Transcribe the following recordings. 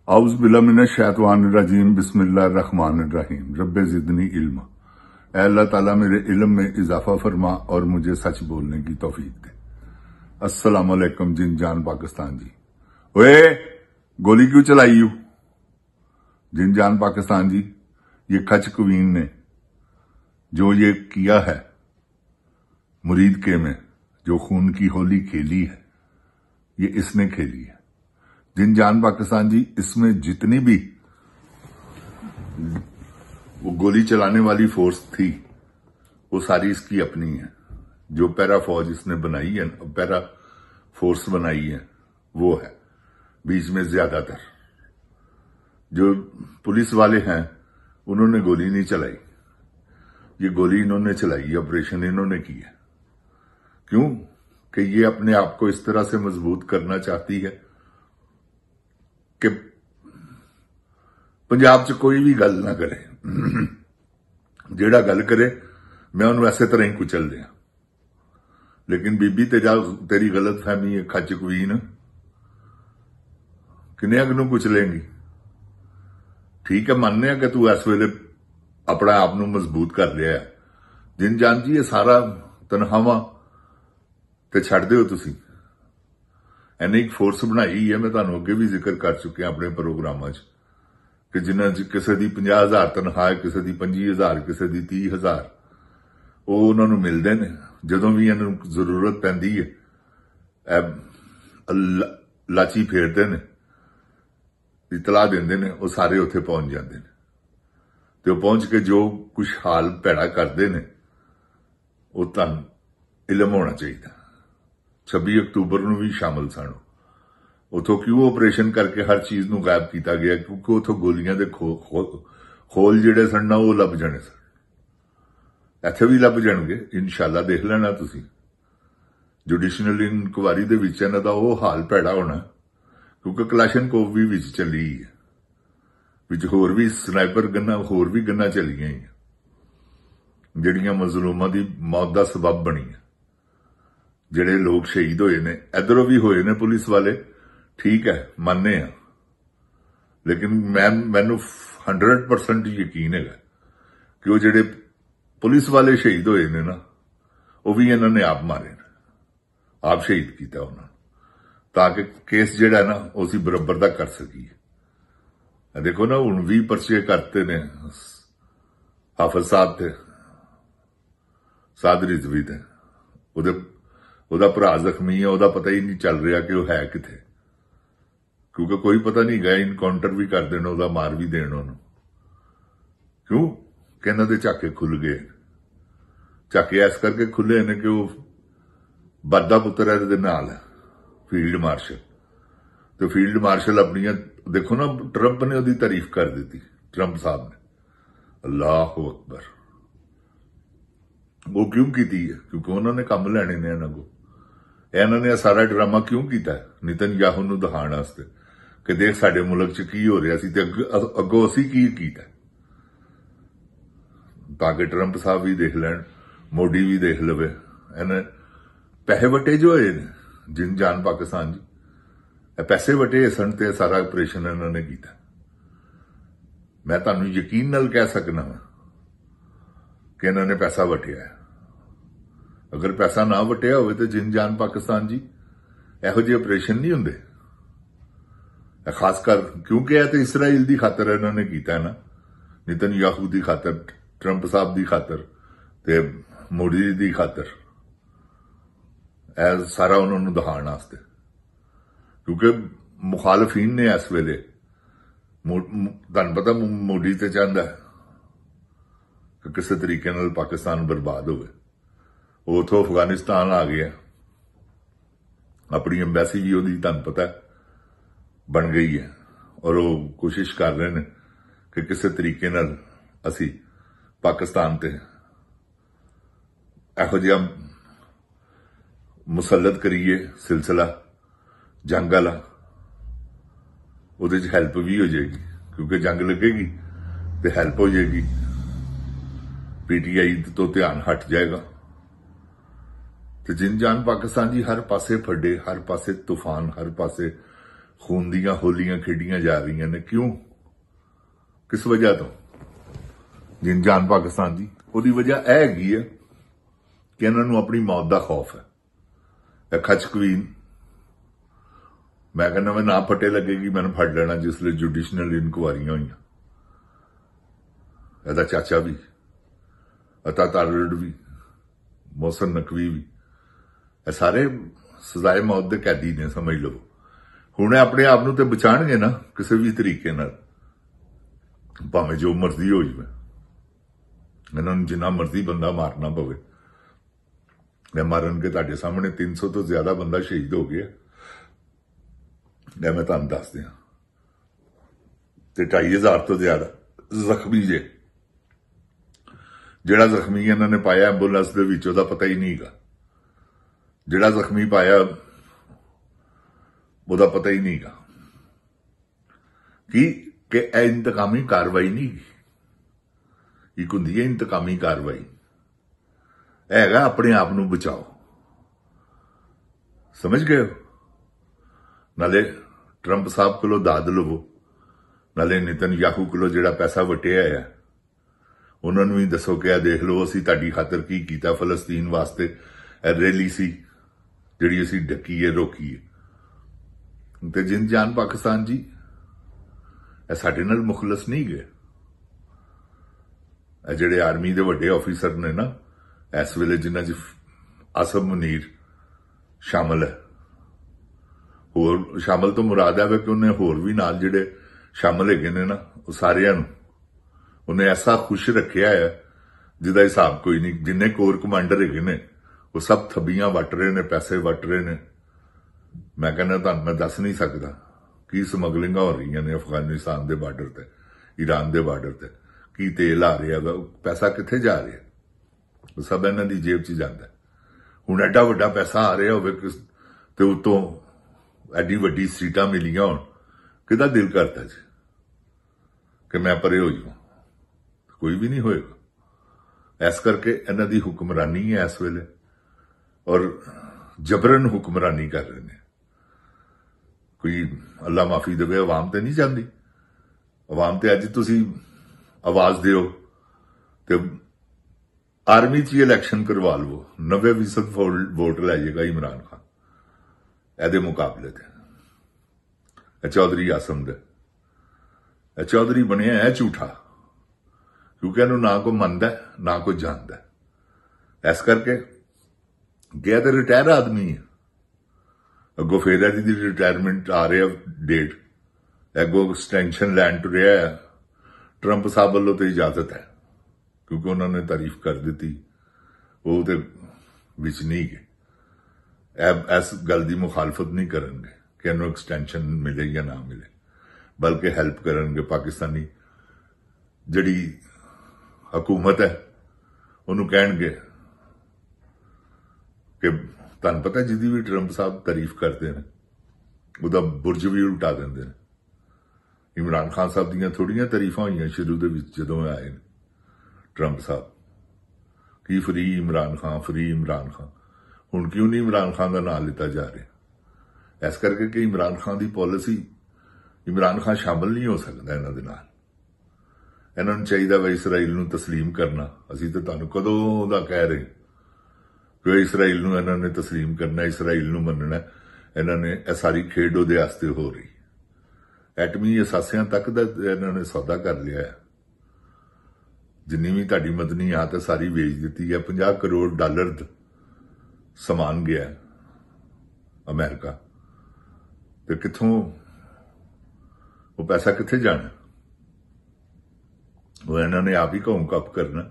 आउज़ बिल्लाहि मिनश शैतानिर रजीम बिस्मिल्लाहिर्रहमानिर रहीम रब्बे ज़िदनी इल्मा। ऐ अल्लाह ताला मेरे इल्म में इजाफा फरमा और मुझे सच बोलने की तौफीक दे। अस्सलाम वालेकुम जिन जान पाकिस्तान जी। ओए गोली क्यों चलाई यू? जिन जान पाकिस्तान जी, ये खच कवीन ने जो ये किया है मुरीद के में, जो खून की होली खेली है, ये इसने खेली है। जिन जान पाकिस्तान जी, इसमें जितनी भी वो गोली चलाने वाली फोर्स थी वो सारी इसकी अपनी है। जो पैरा फौज इसने बनाई है, पैरा फोर्स बनाई है, वो है। बीच में ज्यादातर जो पुलिस वाले हैं उन्होंने गोली नहीं चलाई, ये गोली इन्होंने चलाई, ऑपरेशन इन्होंने किया। क्यों? कि ये अपने आप को इस तरह से मजबूत करना चाहती है कि पंजाब च कोई भी गल ना करे, जेड़ा गल करे मैं उन्होंने ऐसे तरह ही कुचल दिया। लेकिन बीबी तेरी गलत फहमी है खच कवीन, किन्ने अग कुचलेंगी। ठीक है, मानने कि तू इस वेले अपना आप नूं मजबूत कर लिया है। जिन जान जी, ये सारा तनखावां ते छड्ड दिओ तुसीं। एने एक फोर्स बनाई है, मैं तुहानूं अगे भी जिक्र कर चुके अपने प्रोग्रामां च कि जिन्हां च किसी दी 50,000 तनखा है, किसी दी 25,000, किसी दी 30,000, ਉਹ ਉਹਨਾਂ ਨੂੰ ਮਿਲਦੇ ਨੇ। ਜਦੋਂ ਵੀ ਇਹਨਾਂ ਨੂੰ ਜ਼ਰੂਰਤ ਪੈਂਦੀ ਹੈ ਲਾਚੀ ਫੇਰਦੇ ਨੇ, ਇਤਲਾਹ ਦਿੰਦੇ ਨੇ, ਉਹ ਸਾਰੇ ਉੱਥੇ ਪਹੁੰਚ ਜਾਂਦੇ ਨੇ ਤੇ ਉਹ ਪਹੁੰਚ ਕੇ ਜੋ ਕੁਝ ਹਾਲ ਭੈੜਾ ਕਰਦੇ ਨੇ ਉਹ ਤੁਹਾਨੂੰ ਇਲਮ ਹੋਣਾ ਚਾਹੀਦਾ। 26 ਅਕਤੂਬਰ ਨੂੰ ਵੀ ਸ਼ਾਮਲ ਸਨ। ਉਥੋਂ ਕਿਉਂ ਆਪਰੇਸ਼ਨ ਕਰਕੇ ਹਰ ਚੀਜ਼ ਨੂੰ ਗਾਇਬ ਕੀਤਾ ਗਿਆ? ਕਿਉਂਕਿ ਉਥੋਂ ਗੋਲੀਆਂ ਦੇ ਖੋਲ ਜਿਹੜੇ ਸਨ ਨਾ ਉਹ ਲੱਭ ਜਾਣੇ ਸਨ। ਇੱਥੇ ਵੀ ਲੱਭ ਜਾਣਗੇ ਇਨਸ਼ਾਅੱਲਾ, ਦੇਖ ਲੈਣਾ ਤੁਸੀਂ। ਜੁਡੀਸ਼ੀਅਲ ਇਨਕੁਆਰੀ ਦੇ ਵਿੱਚ ਇਹਨਾਂ ਦਾ ਉਹ ਹਾਲ ਭੈੜਾ ਹੋਣਾ, ਕਿਉਂਕਿ ਕਲਾਸ਼ਨਕੋਵ ਵੀ ਵਿੱਚ ਚੱਲੀ ਹੈ, ਵਿੱਚ ਹੋਰ ਵੀ ਸਨਾਈਪਰ ਗੰਨਾਂ, ਹੋਰ ਵੀ ਗੰਨਾਂ ਚੱਲੀਆਂ ਹੀ ਜਿਹੜੀਆਂ ਮਜ਼ਲੂਮਾਂ ਦੀ ਮੌਤ ਦਾ ਸਬਬ ਬਣੀਆਂ। ਜਿਹੜੇ ਲੋਕ ਸ਼ਹੀਦ ਹੋਏ ਨੇ, ਇਧਰੋਂ ਵੀ ਹੋਏ ਨੇ ਪੁਲਿਸ ਵਾਲੇ, ਠੀਕ ਹੈ, ਮੰਨਦੇ ਆ। ਲੇਕਿਨ ਮੈਨੂੰ 100% ਯਕੀਨ ਹੈਗਾ ਕਿ ਉਹ ਜਿਹੜੇ ਪੁਲਿਸ ਵਾਲੇ ਸ਼ਹੀਦ ਹੋਏ ਨੇ ਨਾ, ਉਹ ਵੀ ਇਹਨਾਂ ਨੇ ਆਪ ਮਾਰੇ ਨੇ, ਆਪ ਸ਼ਹੀਦ ਕੀਤਾ ਉਹਨਾਂ ਨੂੰ, ਤਾਂ ਕਿ ਕੇਸ ਜਿਹੜਾ ਨਾ ਉਹ ਅਸੀਂ ਬਰਾਬਰ ਦਾ ਕਰ ਸਕੀਏ। ਦੇਖੋ ਨਾ, ਹੁਣ 20 ਪਰਚੇ ਕਰਤੇ ਨੇ ਹਾਫਿਜ਼ ਸਾਹਿਬ ਤੇ, ਸਾਦ ਰਿਜ਼ਵੀ ਤੇ। ਉਹਦਾ ਭਰਾ ਜ਼ਖਮੀ ਹੈ, ਉਹਦਾ ਪਤਾ ਹੀ ਨਹੀਂ ਚੱਲ ਰਿਹਾ ਕਿ ਉਹ ਹੈ ਕਿੱਥੇ, ਕਿਉਂਕਿ ਕੋਈ ਪਤਾ ਨਹੀਂ ਗਿਆ। ਇਨਕਾਊਂਟਰ ਵੀ ਕਰ ਦੇਣ, ਉਹਦਾ ਮਾਰ ਵੀ ਦੇਣ ਉਹਨੂੰ। ਕਿਉਂ? ਕਿ ਇਹਨਾਂ ਦੇ ਝਾਕੇ ਖੁੱਲ ਗਏ। ਝਾਕੇ ਇਸ ਕਰਕੇ ਖੁੱਲੇ ਨੇ ਕਿ ਉਹ ਬੱਦਾ ਪੁੱਤਰ ਇਹਦੇ ਨਾਲ ਹੈ, ਫੀਲਡ ਮਾਰਸ਼ਲ। ਤੇ ਫੀਲਡ ਮਾਰਸ਼ਲ ਆਪਣੀਆਂ, ਦੇਖੋ ਨਾ, ਟਰੰਪ ਨੇ ਉਹਦੀ ਤਾਰੀਫ ਕਰ ਦਿੱਤੀ, ਟਰੰਪ ਸਾਹਿਬ ਨੇ। ਅੱਲਾਹੁ ਅਕਬਰ। ਉਹ ਕਿਉਂ ਕੀਤੀ ਹੈ? ਕਿਉਂਕਿ ਉਹਨਾਂ ਨੇ ਕੰਮ ਲੈਣੇ ਨੇ ਇਹਨਾਂ ਕੋਲ। ਇਹਨਾਂ ਨੇ ਸਾਰਾ ਡਰਾਮਾ ਕਿਉਂ ਕੀਤਾ? ਨਿਤਨਯਾਹੂ ਨੂੰ ਦਿਖਾਉਣ ਵਾਸਤੇ ਕਿ ਦੇਖ ਸਾਡੇ ਮੁਲਕ 'ਚ ਕੀ ਹੋ ਰਿਹਾ ਸੀ ਤੇ ਅੱਗੋਂ ਅਸੀਂ ਕੀ ਕੀਤਾ, ਤਾਂ ਕਿ ਟਰੰਪ ਸਾਹਿਬ ਵੀ ਦੇਖ ਲੈਣ, ਮੋਦੀ ਵੀ ਦੇਖ ਲਵੇ। ਇਹਨੇ ਪੈਸੇ ਵਟੇ ਜੋ ਹੋਏ ਨੇ ਜਿਨ ਜਾਨ ਪਾਕਿਸਤਾਨ ਜੀ, ਇਹ ਪੈਸੇ ਵਟੇ ਸਨ ਤੇ ਸਾਰਾ ਆਪਰੇਸ਼ਨ ਇਹਨਾਂ ਨੇ ਕੀਤਾ। ਮੈਂ ਤੁਹਾਨੂੰ ਯਕੀਨ ਨਾਲ ਕਹਿ ਸਕਦਾ ਹਾਂ ਕਿ ਇਹਨਾਂ ਨੇ ਪੈਸਾ ਵਟਿਆ। ਅਗਰ ਪੈਸਾ ਨਾ ਵਟਿਆ ਹੋਵੇ ਤੇ ਜਿਨ ਜਾਨ ਪਾਕਿਸਤਾਨ ਜੀ ਇਹੋ ਜਿਹੇ ਆਪਰੇਸ਼ਨ ਨਹੀਂ ਹੁੰਦੇ। ਖਾਸ ਕਰ ਕਿਉਂਕਿ ਇਹ ਤੇ ਇਸਰਾਈਲ ਦੀ ਖਾਤਰ ਇਹਨਾਂ ਨੇ ਕੀਤਾ ਨਾ, ਨਿਤਨਯਾਹੂ ਦੀ ਖਾਤਰ, ਟਰੰਪ ਸਾਹਿਬ ਦੀ ਖਾਤਰ ਤੇ ਮੋਦੀ ਦੀ ਖਾਤਰ। ਇਹ ਸਾਰਾ ਉਹਨਾਂ ਨੂੰ ਦਿਖਾਉਣ ਵਾਸਤੇ, ਕਿਉਂਕਿ ਮੁਖਾਲਫੀਨ ਨੇ ਇਸ ਵੇਲੇ, ਤੁਹਾਨੂੰ ਪਤਾ, ਮੋਦੀ ਤੇ ਚਾਹੁੰਦਾ ਕਿ ਕਿਸੇ ਤਰੀਕੇ ਨਾਲ ਪਾਕਿਸਤਾਨ ਬਰਬਾਦ ਹੋਵੇ। ਉਹ ਉਥੋਂ ਅਫਗਾਨਿਸਤਾਨ ਆ ਗਿਆ, ਆਪਣੀ ਐਮਬੈਸੀ ਵੀ ਉਹਦੀ ਤੁਹਾਨੂੰ ਪਤਾ ਬਣ ਗਈ ਹੈ, ਔਰ ਉਹ ਕੋਸ਼ਿਸ਼ ਕਰ ਰਹੇ ਨੇ ਕਿ ਕਿਸੇ ਤਰੀਕੇ ਨਾਲ ਅਸੀਂ ਪਾਕਿਸਤਾਨ ਤੇ ਇਹੋ ਜਿਹਾ ਮੁਸੱਲਤ ਕਰੀਏ ਸਿਲਸਿਲਾ ਜੰਗ ਵਾਲਾ। ਉਹਦੇ 'ਚ ਹੈਲਪ ਵੀ ਹੋ ਜਾਏਗੀ, ਕਿਉਂਕਿ ਜੰਗ ਲੱਗੇਗੀ ਤੇ ਹੈਲਪ ਹੋ ਜਾਏਗੀ। ਪੀਟੀਆਈ ਤੋਂ ਧਿਆਨ ਹਟ ਜਾਏਗਾ। ਤੇ ਜਿਨ ਜਾਨ ਪਾਕਿਸਤਾਨ ਜੀ ਹਰ ਪਾਸੇ ਫੱਡੇ, ਹਰ ਪਾਸੇ ਤੂਫਾਨ, ਹਰ ਪਾਸੇ खून दीयां होलियां खेडियां जा रही ने। क्यों? किस वजह तो? जिन जान पाकिस्तान की ਉਹਦੀ वजह यह हैगी है कि इन्हों अपनी मौत का खौफ है। खचकवीन मैं कहना मैं ना फटे लगेगी मैंने फड़ लेना जिसले जुडिशनल इनकुआरियां हुई। ਇਹਦਾ ਚਾਚਾ भी, अता तारड़ भी, मोहसन नकवी भी, सारे सजाए मौत के कैदी ने समझ लो। हुण अपने आप नूं ते बचाणगे ना किसी भी तरीके नाल, भावें जो मर्जी हो जाए, इन्होंने जिन्ना मर्जी बंदा मारना पवे। मारन के तुहाडे सामने 300 तो ज्यादा बंदा शहीद हो गया, मैं तुहानूं दस दियां, ते 2500 तो ज्यादा जख्मी जे। जिहड़ा जख्मी इन्होंने पाया एंबूलेंस दे विच ओहदा पता ही नहीं गा, जिहड़ा जख्मी पाया ओहदा पता ही नहीं गा कि इंतकामी कार्रवाई नहीं एक हुंदी है इंतकामी कार्रवाई हैगा अपने आप नूं बचाओ। समझ गए हो? नाले ट्रंप साहब कोलों दाद लवो, नाले नेतन्याहू कोलों जिहड़ा पैसा वटिया है उन्होंने भी दसो कि देख लो असीं तुहाडी खातर की कीता, फलस्तीन वास्ते रैली सी जिहड़ी असीं डकी है रोकी है। ते जिन जान पाकिस्तान जी साडे नाल मुखलस नहीं गए। जिहड़े आर्मी दे वड्डे ऑफिसर ने ना इस वेले जिन्हां च आसम मुनीर शामिल है, होर शामिल तो मुराद है कि उन्हें होर भी नाल जिहड़े शामिल हैगे ने ना सारियां नूं उन्हें ऐसा खुश रखिया है जिहदा हिसाब कोई नहीं। जिन्ने कोर कमांडर हैगे ने वो सब थब्बियां वट रहे ने, पैसे वट रहे ने। मैं कहना तुहानूं मैं दस नहीं सकता की समगलिंग हो रही ने अफगानिस्तान के बार्डर ते, ईरान के बार्डर ते, की तेल आ रहा है, पैसा कित्थे जा रहा है, सब इन्हां दी जेब च जांदा है। हुण एडा वड्डा पैसा आ रहा होवे ते उत्तों एडी वड्डी सीटां मिलियां होण, किहदा दिल करदा जी कि मैं परे हो जाऊं? कोई भी नहीं होएगा। इस करके इन्हां दी हुक्मरानी है इस वेले, और जबरन हुक्मरानी कर रहे हैं। कोई अल्लाह माफी देवे, अवाम तो नहीं चाहती। अवाम तो अज तुसी आवाज दिओ ते आर्मी च इलैक्शन करवा लो, 90% वोट लै जाएगा इमरान खान एदे मुकाबले ते। चौधरी आसम दे चौधरी बनिया है झूठा, क्योंकि इन्हू ना कोई मनदा ना कोई जानदा। इस करके गया तो रिटायर आदमी है, अगो फिर दी रिटायरमेंट आ रहा डेट, अगो एक्सटेंशन लैंड टू रहा है। ट्रंप साहब वालों तो इजाजत है क्योंकि उन्होंने तारीफ कर दी, वो तो विच नहीं गए। इस गल की मुखालफत नहीं करेंगे कि इन्हों एक्सटेंशन मिले या ना मिले, बल्कि हैल्प करेंगे। पाकिस्तानी जिहड़ी हुकूमत है उन्होंने कहेंगे कि तुहानूं पता जिहदी भी ट्रंप साहब तारीफ करते हैं उहदा बुरज भी उल्टा देंदे ने। इमरान खान साहब दीयां थोड़ियां तारीफां होईयां शुरू दे विच जदों आए ने ट्रंप साहब कि फ्री इमरान खान, फ्री इमरान खान। हुण क्यों नहीं इमरान खान का नाम लिता जा रहा? इस करके कि इमरान खान की पॉलिसी, इमरान खान शामिल नहीं हो सकता इन्हां दे नाल। इन्हां नूं चाहीदा वा इसराइल नूं तस्लीम करना। असीं तां तुहानूं कदों दा कह रहे कि इसराइल नूं इन्हां ने तस्लीम करना, इसराइल नूं मनना। इन्हां ने सारी खेड उहदे वास्ते हो रही, एटमी असासियां तक दा इन्हां ने सौदा कर लिया है। जिन्नी भी तुहाडी मदनी आत सारी वेच दी है। $50 करोड़ समान गया अमेरिका, तो कित्थों वो पैसा कित्थे जाना? वो इन्होंने आप ही घूम कप करना,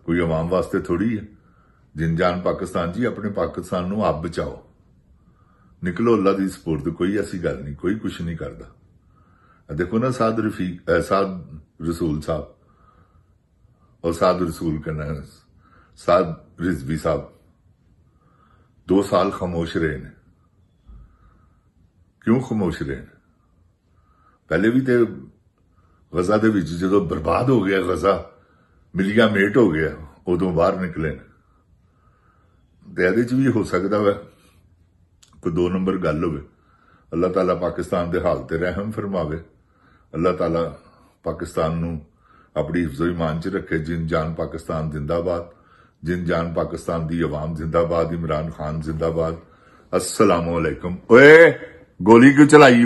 कोई अवाम वास्ते थोड़ी है। जिन जान पाकिस्तान जी अपने पाकिस्तान नूं आप बचाओ, निकलो अल्लाह की सपोर्ट। कोई ऐसी गल नहीं, कोई कुछ नहीं करता। देखो ना साद रसूल साहब और साद रसूल कहना साद रिजवी साहब 2 साल खामोश रहे ने। क्यों खामोश रहे? पहले भी तो गजा दे विच जदों बर्बाद हो गया, गजा मिलिया मेट हो गया, उदों बाहर निकले। तो ये भी हो सकता है कोई 2 नंबर गल हो, ਅੱਲਾਹ ਤਾਲਾ ਪਾਕਿਸਤਾਨ ਦੇ ਹਾਲ ਤੇ ਰਹਿਮ ਫਰਮਾਵੇ। ਅੱਲਾਹ ਤਾਲਾ ਪਾਕਿਸਤਾਨ ਨੂੰ ਆਪਣੀ ਹਿਫਜ਼ੋ ਈਮਾਨ 'ਚ ਰੱਖੇ। ਜਿੰਨ ਜਾਨ ਪਾਕਿस्तान जिंदाबाद, जिन जान पाकिस्तान दी अवाम जिंदाबाद, इमरान खान जिंदाबाद। अस्सलामु अलैकुम। ओए गोली क्यों चलाई?